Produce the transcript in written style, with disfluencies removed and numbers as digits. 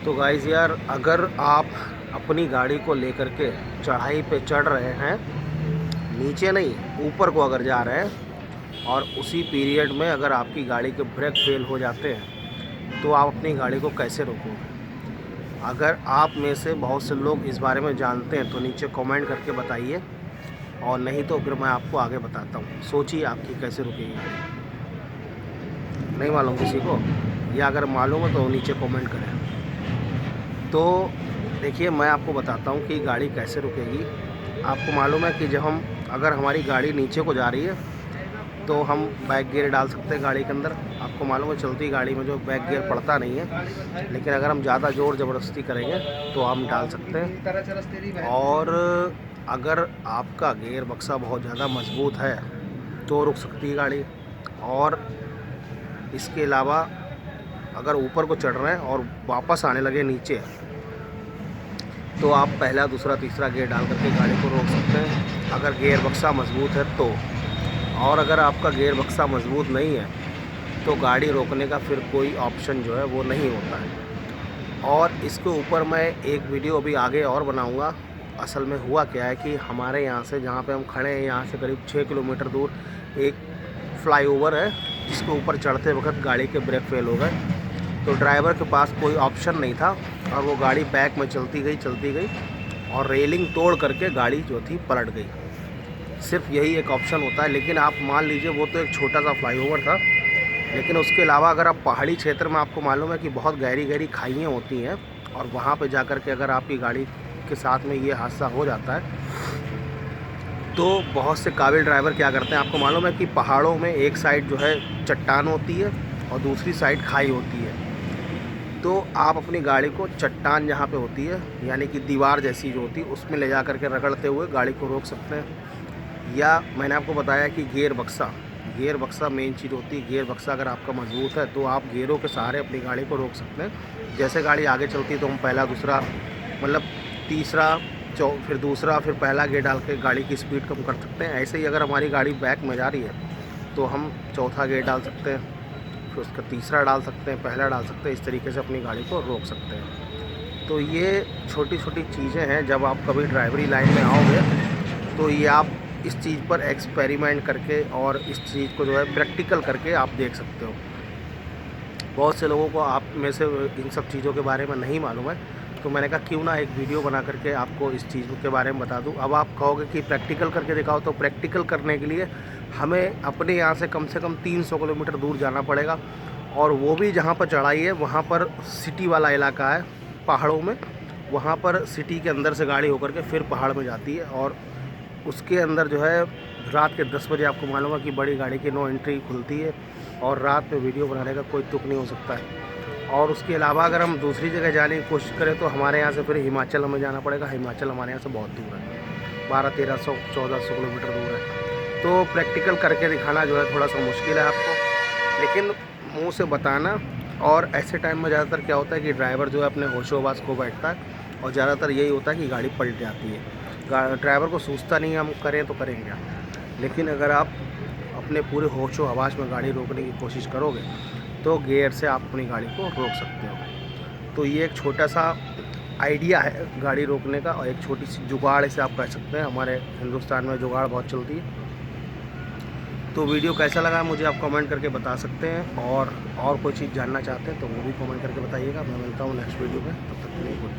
तो गाइस यार, अगर आप अपनी गाड़ी को लेकर के चढ़ाई पे चढ़ रहे हैं, नीचे नहीं ऊपर को अगर जा रहे हैं, और उसी पीरियड में अगर आपकी गाड़ी के ब्रेक फेल हो जाते हैं तो आप अपनी गाड़ी को कैसे रोकोगे? अगर आप में से बहुत से लोग इस बारे में जानते हैं तो नीचे कमेंट करके बताइए, और नहीं तो फिर मैं आपको आगे बताता हूँ। सोचिए आपकी कैसे रुकेगी गाड़ी। नहीं मालूम किसी को, या अगर मालूम है तो नीचे कमेंट करें। तो देखिए, मैं आपको बताता हूँ कि गाड़ी कैसे रुकेगी। आपको मालूम है कि जब अगर हमारी गाड़ी नीचे को जा रही है तो हम बैक गियर डाल सकते हैं गाड़ी के अंदर। आपको मालूम है चलती गाड़ी में जो बैक गियर पड़ता नहीं है, लेकिन अगर हम ज़्यादा ज़ोर ज़बरदस्ती करेंगे तो हम डाल सकते हैं। और अगर आपका गियर बक्सा बहुत ज़्यादा मजबूत है तो रुक सकती है गाड़ी। और इसके अलावा अगर ऊपर को चढ़ रहे हैं और वापस आने लगे नीचे, तो आप पहला दूसरा तीसरा गियर डाल करके गाड़ी को रोक सकते हैं, अगर गियर बक्सा मजबूत है तो। और अगर आपका गियर बक्सा मजबूत नहीं है तो गाड़ी रोकने का फिर कोई ऑप्शन जो है वो नहीं होता है। और इसके ऊपर मैं एक वीडियो अभी आगे और बनाऊंगा। असल में हुआ क्या है कि हमारे यहाँ से, जहाँ पे हम खड़े हैं, यहाँ से करीब 6 किलोमीटर दूर एक फ्लाईओवर है, जिसके ऊपर चढ़ते वक्त गाड़ी के ब्रेक फेल हो गए। तो ड्राइवर के पास कोई ऑप्शन नहीं था और वो गाड़ी बैक में चलती गई और रेलिंग तोड़ करके गाड़ी जो थी पलट गई। सिर्फ यही एक ऑप्शन होता है। लेकिन आप मान लीजिए, वो तो एक छोटा सा फ्लाईओवर था, लेकिन उसके अलावा अगर आप पहाड़ी क्षेत्र में, आपको मालूम है कि बहुत गहरी गहरी खाइयाँ होती हैं, और वहाँ पे जा कर के अगर आपकी गाड़ी के साथ में ये हादसा हो जाता है तो बहुत से काबिल ड्राइवर क्या करते हैं, आपको मालूम है कि पहाड़ों में एक साइड जो है चट्टान होती है और दूसरी साइड खाई होती है। तो आप अपनी गाड़ी को चट्टान जहाँ पे होती है, यानी कि दीवार जैसी जो होती है, उसमें ले जा करके रगड़ते हुए गाड़ी को रोक सकते हैं। या मैंने आपको बताया कि गियर बक्सा मेन चीज़ होती है। गियर बक्सा अगर आपका मजबूत है तो आप गियरों के सहारे अपनी गाड़ी को रोक सकते हैं। जैसे गाड़ी आगे चलती है तो हम पहला दूसरा, मतलब तीसरा, फिर दूसरा, फिर पहला गियर डाल के गाड़ी की स्पीड कम कर सकते हैं। ऐसे ही अगर हमारी गाड़ी बैक में जा रही है तो हम चौथा गियर डाल सकते हैं, फिर उसका तीसरा डाल सकते हैं, पहला डाल सकते हैं। इस तरीके से अपनी गाड़ी को रोक सकते हैं। तो ये छोटी छोटी चीज़ें हैं, जब आप कभी ड्राइवरी लाइन में आओगे तो ये आप इस चीज़ पर एक्सपेरिमेंट करके और इस चीज़ को जो है प्रैक्टिकल करके आप देख सकते हो। बहुत से लोगों को आप में से इन सब चीज़ों के बारे में नहीं मालूम है, तो मैंने कहा क्यों ना एक वीडियो बना करके आपको इस चीज़ के बारे में बता दूं। अब आप कहोगे कि प्रैक्टिकल करके दिखाओ, तो प्रैक्टिकल करने के लिए हमें अपने यहाँ से कम 300 किलोमीटर दूर जाना पड़ेगा, और वो भी जहाँ पर चढ़ाई है वहाँ पर सिटी वाला इलाका है पहाड़ों में। वहाँ पर सिटी के अंदर से गाड़ी होकर के फिर पहाड़ में जाती है, और उसके अंदर जो है रात के 10 बजे, आपको मालूम है कि बड़ी गाड़ी की नो एंट्री खुलती है, और रात में वीडियो बनाने का कोई तुक नहीं हो सकता है। और उसके अलावा अगर हम दूसरी जगह जाने की कोशिश करें तो हमारे यहाँ से फिर हिमाचल हमें जाना पड़ेगा। हिमाचल हमारे यहाँ से बहुत दूर है, 1200-1300 1400 किलोमीटर दूर है। तो प्रैक्टिकल करके दिखाना जो है थोड़ा सा मुश्किल है आपको, लेकिन मुंह से बताना। और ऐसे टाइम में ज़्यादातर क्या होता है कि ड्राइवर जो है अपने होशो-हवास खो बैठता है, और ज़्यादातर यही होता है कि गाड़ी पलट जाती है। ड्राइवर को सूझता नहीं है हम करें तो करेंगे क्या। लेकिन अगर आप अपने पूरे होशो-हवास में गाड़ी रोकने की कोशिश करोगे तो गियर से आप अपनी गाड़ी को रोक सकते हो। तो ये एक छोटा सा आइडिया है गाड़ी रोकने का, और एक छोटी सी जुगाड़ इसे आप कह सकते हैं। हमारे हिंदुस्तान में जुगाड़ बहुत चलती है। तो वीडियो कैसा लगा मुझे आप कमेंट करके बता सकते हैं, और कोई चीज़ जानना चाहते हैं तो वो भी कमेंट करके बताइएगा। मैं मिलता हूँ नेक्स्ट वीडियो में, तब तक के लिए गुड।